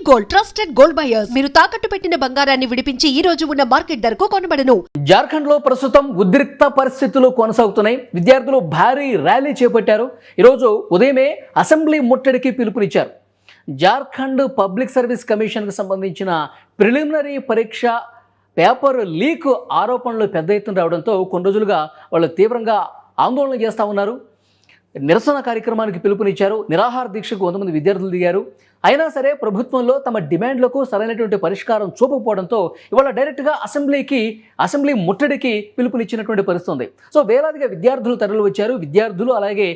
Gold trusted gold buyers మీరు తాకట్టు పెట్టిన బంగారాన్ని విడిపించి ఈ రోజు ఉన్న మార్కెట్ ధరకు కొనబడను. జార్ఖండ్ లో ప్రస్తుతం ఉద్రిక్త పరిస్థితులు కొనసాగుతున్నాయి. విద్యార్థులు భారీ ర్యాలీ చేపట్టారు. ఈరోజు ఉదయమే అసెంబ్లీ ముట్టడికి పిలుపునిచ్చారు. జార్ఖండ్ పబ్లిక్ సర్వీస్ కమిషన్ కు సంబంధించిన ప్రిలిమినరీ పరీక్ష పేపర్ లీక్ ఆరోపణలు పెద్ద ఎత్తున రావడంతో కొన్ని రోజులుగా వాళ్ళు తీవ్రంగా ఆందోళన చేస్తూ ఉన్నారు. నిరసన కార్యక్రమానికి పిలుపునిచ్చారు. నిరాహార దీక్షకు 100 మంది విద్యార్థులు దిగారు. అయినా సరే ప్రభుత్వంలో తమ డిమాండ్లకు సరైనటువంటి పరిష్కారం చూపకపోవడంతో ఇవాళ డైరెక్ట్గా అసెంబ్లీ ముట్టడికి పిలుపునిచ్చినటువంటి పరిస్థితి ఉంది. సో వేలాదిగా విద్యార్థులు తరలి వచ్చారు. విద్యార్థులు అలాగే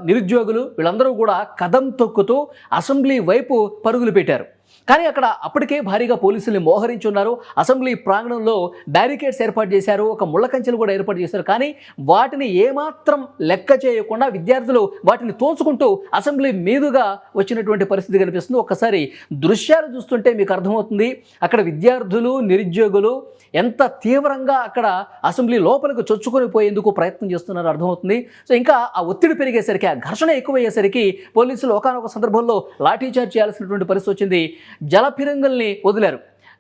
నిరుద్యోగులు వీళ్ళందరూ కూడా కదం తొక్కుతూ అసెంబ్లీ వైపు పరుగులు పెట్టారు. కానీ అక్కడ అప్పటికే భారీగా పోలీసుల్ని మోహరించున్నారు. అసెంబ్లీ ప్రాంగణంలో బ్యారికేడ్స్ ఏర్పాటు చేశారు. ఒక ముళ్ళ కంచెలు కూడా ఏర్పాటు చేశారు. కానీ వాటిని ఏమాత్రం లెక్క చేయకుండా విద్యార్థులు వాటిని తోచుకుంటూ అసెంబ్లీ మీదుగా వచ్చినటువంటి పరిస్థితి కనిపిస్తుంది. ఒక్కసారి దృశ్యాలు చూస్తుంటే మీకు అర్థమవుతుంది అక్కడ విద్యార్థులు నిరుద్యోగులు ఎంత తీవ్రంగా అక్కడ అసెంబ్లీ లోపలికి చొచ్చుకొని పోయేందుకు ప్రయత్నం చేస్తున్నారో అర్థమవుతుంది. సో ఇంకా ఆ ఒత్తిడి పెరిగేసరికి ఆ ఘర్షణ ఎక్కువయ్యేసరికి పోలీసులు ఒకానొక సందర్భంలో లాఠీచార్జ్ చేయాల్సినటువంటి పరిస్థితి వచ్చింది. జలఫిరంగుల్ని వదిలారు.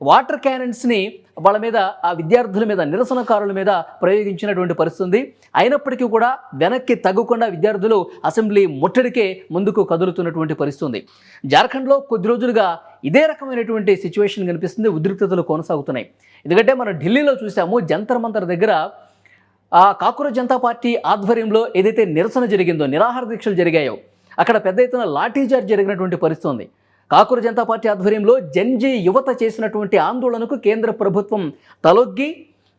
వాటర్ క్యానన్స్ని వాళ్ళ మీద ఆ విద్యార్థుల మీద నిరసనకారుల మీద ప్రయోగించినటువంటి పరిస్థితి ఉంది. అయినప్పటికీ కూడా వెనక్కి తగ్గకుండా విద్యార్థులు అసెంబ్లీ ముట్టడికే ముందుకు కదులుతున్నటువంటి పరిస్థితి ఉంది. జార్ఖండ్లో కొద్ది రోజులుగా ఇదే రకమైనటువంటి సిచ్యువేషన్ కనిపిస్తుంది. ఉద్రిక్తతలు కొనసాగుతున్నాయి. ఎందుకంటే మనం ఢిల్లీలో చూసాము జంతర్ మంతర్ దగ్గర ఆ కాక్రోచ్ జనతా పార్టీ ఆధ్వర్యంలో ఏదైతే నిరసన జరిగిందో నిరాహార దీక్షలు జరిగాయో అక్కడ పెద్ద ఎత్తున లాఠీచార్జ్ జరిగినటువంటి పరిస్థితి ఉంది. కాక్రోచ్ జనతా పార్టీ ఆధ్వర్యంలో జెన్జీ యువత చేసినటువంటి ఆందోళనకు కేంద్ర ప్రభుత్వం తలొగ్గి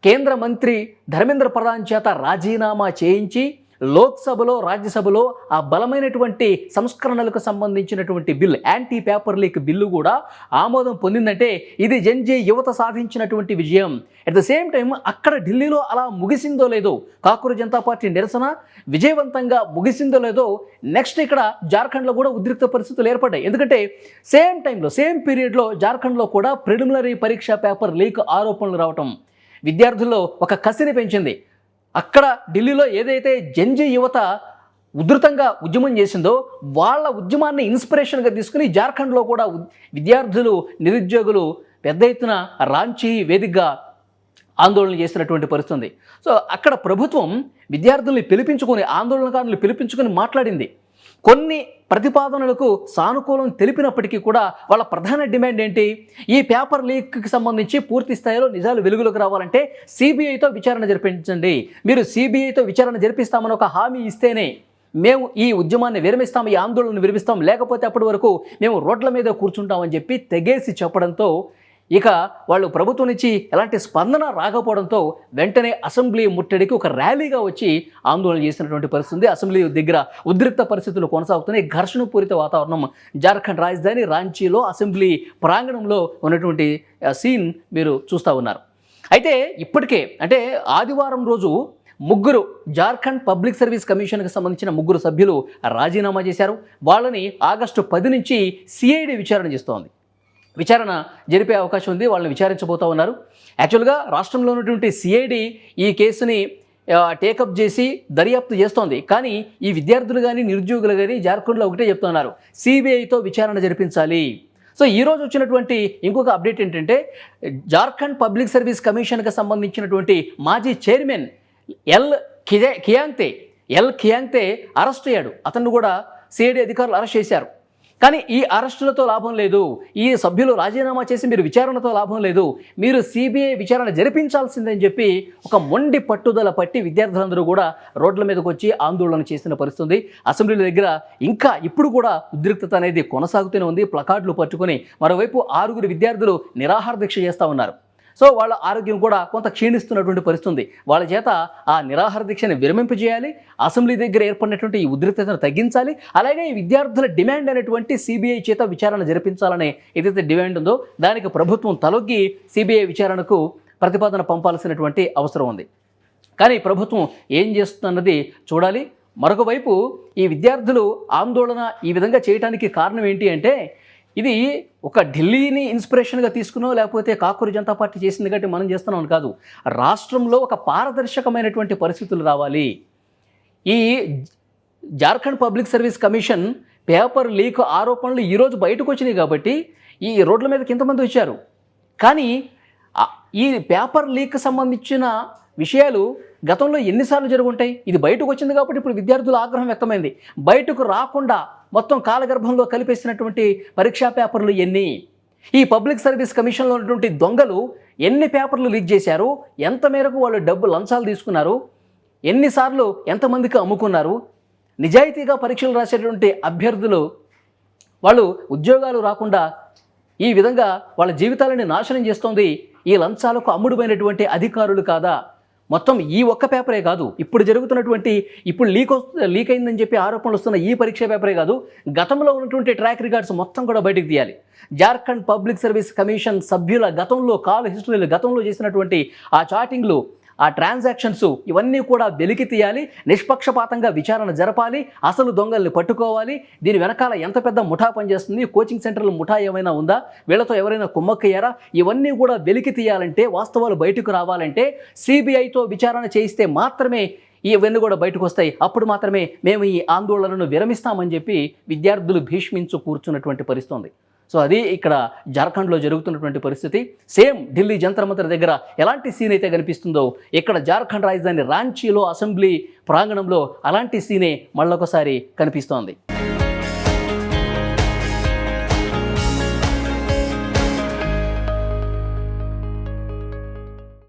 కేంద్ర మంత్రి ధర్మేంద్ర ప్రధాన్ చేత రాజీనామా చేయించి లోక్సభలో రాజ్యసభలో ఆ బలమైనటువంటి సంస్కరణలకు సంబంధించినటువంటి bill anti paper leak bill కూడా ఆమోదం పొందిందంటే ఇది జెన్జీ యువత సాధించినటువంటి విజయం. అట్ ద సేమ్ టైం అక్కడ ఢిల్లీలో అలా ముగిసిందో లేదో కాక్రోచ్ జనతా పార్టీ నిరసన విజయవంతంగా ముగిసిందో లేదో నెక్స్ట్ ఇక్కడ జార్ఖండ్లో కూడా ఉద్రిక్త పరిస్థితులు ఏర్పడ్డాయి. ఎందుకంటే సేమ్ టైంలో సేమ్ పీరియడ్లో జార్ఖండ్లో కూడా ప్రిలిమినరీ పరీక్ష పేపర్ లీక్ ఆరోపణలు రావటం విద్యార్థుల్లో ఒక కసిని పెంచింది. అక్కడ ఢిల్లీలో ఏదైతే జెన్జీ యువత ఉధృతంగా ఉద్యమం చేసిందో వాళ్ళ ఉద్యమాన్ని ఇన్స్పిరేషన్గా తీసుకుని జార్ఖండ్లో కూడా విద్యార్థులు నిరుద్యోగులు పెద్ద ఎత్తున రాంచీ వేదికగా ఆందోళన చేసినటువంటి పరిస్థితి. సో అక్కడ ప్రభుత్వం విద్యార్థుల్ని పిలిపించుకొని ఆందోళనకారులు పిలిపించుకొని మాట్లాడింది. కొన్ని ప్రతిపాదనలకు సానుకూలం తెలిపినప్పటికీ కూడా వాళ్ళ ప్రధాన డిమాండ్ ఏంటి? ఈ పేపర్ లీక్కి సంబంధించి పూర్తి స్థాయిలో నిజాలు వెలుగులోకి రావాలంటే సిబిఐతో విచారణ జరిపించండి. మీరు సిబిఐతో విచారణ జరిపిస్తామని ఒక హామీ ఇస్తేనే మేము ఈ ఉద్యమాన్ని విరమిస్తాం, ఈ ఆందోళనను విరమిస్తాం, లేకపోతే అప్పటి వరకు మేము రోడ్ల మీద కూర్చుంటామని చెప్పి తెగేసి చెప్పడంతో ఇక వాళ్ళు ప్రభుత్వం నుంచి ఎలాంటి స్పందన రాకపోవడంతో వెంటనే అసెంబ్లీ ముట్టడికి ఒక ర్యాలీగా వచ్చి ఆందోళన చేసినటువంటి పరిస్థితి. అసెంబ్లీ దగ్గర ఉద్రిక్త పరిస్థితులు కొనసాగుతున్నాయి. ఘర్షణపూరిత వాతావరణం జార్ఖండ్ రాజధాని రాంచీలో అసెంబ్లీ ప్రాంగణంలో ఉన్నటువంటి సీన్ మీరు చూస్తూ ఉన్నారు. అయితే ఇప్పటికే అంటే ఆదివారం రోజు ముగ్గురు జార్ఖండ్ పబ్లిక్ సర్వీస్ కమిషన్కి సంబంధించిన 3 సభ్యులు రాజీనామా చేశారు. వాళ్ళని ఆగస్టు 10 నుంచి సిఐడి విచారణ చేస్తోంది. విచారణ జరిపే అవకాశం ఉంది. వాళ్ళని విచారించబోతూ ఉన్నారు. యాక్చువల్గా రాష్ట్రంలో ఉన్నటువంటి సిఐడి ఈ కేసుని టేకప్ చేసి దర్యాప్తు చేస్తోంది. కానీ ఈ విద్యార్థులు కానీ నిరుద్యోగులు కానీ జార్ఖండ్లో ఒకటే చెప్తున్నారు, సిబిఐతో విచారణ జరిపించాలి. సో ఈరోజు వచ్చినటువంటి ఇంకొక అప్డేట్ ఏంటంటే జార్ఖండ్ పబ్లిక్ సర్వీస్ కమిషన్కి సంబంధించినటువంటి మాజీ చైర్మన్ ఎల్ ఖియాంగ్తే అరెస్ట్ అయ్యాడు. అతన్ని కూడా సిఐడి అధికారులు అరెస్ట్ చేశారు. కానీ ఈ అరెస్టులతో లాభం లేదు, ఈ సభ్యులు రాజీనామా చేసి మీరు విచారణతో లాభం లేదు, మీరు సిబిఐ విచారణ జరిపించాల్సిందని చెప్పి ఒక మొండి పట్టుదల పట్టి విద్యార్థులందరూ కూడా రోడ్ల మీదకి వచ్చి ఆందోళన చేసిన పరిస్థితి. అసెంబ్లీ దగ్గర ఇంకా ఇప్పుడు కూడా ఉద్రిక్తత అనేది కొనసాగుతూనే ఉంది. ప్లకార్డులు పట్టుకొని మరోవైపు 6 విద్యార్థులు నిరాహార దీక్ష చేస్తూ ఉన్నారు. సో వాళ్ళ ఆరోగ్యం కూడా కొంత క్షీణిస్తున్నటువంటి పరిస్థితి. వాళ్ళ చేత ఆ నిరాహార దీక్షని విరమింపజేయాలి, అసెంబ్లీ దగ్గర ఏర్పడినటువంటి ఈ ఉద్రిక్తతను తగ్గించాలి, అలాగే ఈ విద్యార్థుల డిమాండ్ అనేటువంటి సిబిఐ చేత విచారణ జరిపించాలనే ఏదైతే డిమాండ్ ఉందో దానికి ప్రభుత్వం తలొగ్గి సిబిఐ విచారణకు ప్రతిపాదన పంపాల్సినటువంటి అవసరం ఉంది. కానీ ప్రభుత్వం ఏం చేస్తున్నది చూడాలి. మరొక వైపు ఈ విద్యార్థులు ఆందోళన ఈ విధంగా చేయడానికి కారణం ఏంటి అంటే ఇది ఒక ఢిల్లీని ఇన్స్పిరేషన్గా తీసుకునో లేకపోతే కాకూరి జనతా పార్టీ చేసింది కాబట్టి మనం చేస్తున్నాం అని కాదు. రాష్ట్రంలో ఒక పారదర్శకమైనటువంటి పరిస్థితులు రావాలి. ఈ Jharkhand public service commission paper leak ఆరోపణలు ఈరోజు బయటకు వచ్చినాయి కాబట్టి ఈ రోడ్ల మీదకి ఇంతమంది వచ్చారు. కానీ ఈ పేపర్ లీక్ సంబంధించిన విషయాలు గతంలో ఎన్నిసార్లు జరుగుంటాయి? ఇది బయటకు వచ్చింది కాబట్టి ఇప్పుడు విద్యార్థుల ఆగ్రహం వ్యక్తమైంది. బయటకు రాకుండా మొత్తం కాలగర్భంలో కలిపేసినటువంటి పరీక్షా పేపర్లు ఎన్ని? ఈ పబ్లిక్ సర్వీస్ కమిషన్లో ఉన్నటువంటి దొంగలు ఎన్ని పేపర్లు లీక్ చేశారు? ఎంత మేరకు వాళ్ళు డబ్బు లంచాలు తీసుకున్నారు? ఎన్నిసార్లు ఎంతమందికి అమ్ముకున్నారు? నిజాయితీగా పరీక్షలు రాసేటువంటి అభ్యర్థులు వాళ్ళు ఉద్యోగాలు రాకుండా ఈ విధంగా వాళ్ళ జీవితాలని నాశనం చేస్తోంది ఈ లంచాలకు అమ్ముడుపోయినటువంటి అధికారులు కాదా? మొత్తం ఈ ఒక్క పేపరే కాదు, ఇప్పుడు జరుగుతున్నటువంటి ఇప్పుడు లీక్ అయిందని చెప్పి ఆరోపణలు వస్తున్న ఈ పరీక్ష పేపరే కాదు, గతంలో ఉన్నటువంటి ట్రాక్ రికార్డ్స్ మొత్తం కూడా బయటకు తీయాలి. జార్ఖండ్ పబ్లిక్ సర్వీస్ కమిషన్ సభ్యుల గతంలో కాల్ హిస్టరీలు, గతంలో చేసినటువంటి ఆ చాటింగ్లు, ఆ ట్రాన్సాక్షన్స్ ఇవన్నీ కూడా వెలికి తీయాలి. నిష్పక్షపాతంగా విచారణ జరపాలి. అసలు దొంగల్ని పట్టుకోవాలి. దీని వెనకాల ఎంత పెద్ద ముఠా పనిచేస్తుంది, కోచింగ్ సెంటర్ల ముఠా ఏమైనా ఉందా, వీళ్ళతో ఎవరైనా కుమ్మక్కయ్యారా, ఇవన్నీ కూడా వెలికి తీయాలంటే, వాస్తవాలు బయటకు రావాలంటే సిబిఐతో విచారణ చేయిస్తే మాత్రమే ఇవన్నీ కూడా బయటకు వస్తాయి. అప్పుడు మాత్రమే మేము ఈ ఆందోళనను విరమిస్తామని చెప్పి విద్యార్థులు భీష్మించు కూర్చున్నటువంటి పరిస్థితి ఉంది. సో అది ఇక్కడ జార్ఖండ్లో జరుగుతున్నటువంటి పరిస్థితి. సేమ్ ఢిల్లీ జంతర్ మంతర్ దగ్గర ఎలాంటి సీన్ అయితే కనిపిస్తుందో ఇక్కడ జార్ఖండ్ రాజధాని రాంచీలో అసెంబ్లీ ప్రాంగణంలో అలాంటి సీనే మళ్ళొకసారి కనిపిస్తోంది.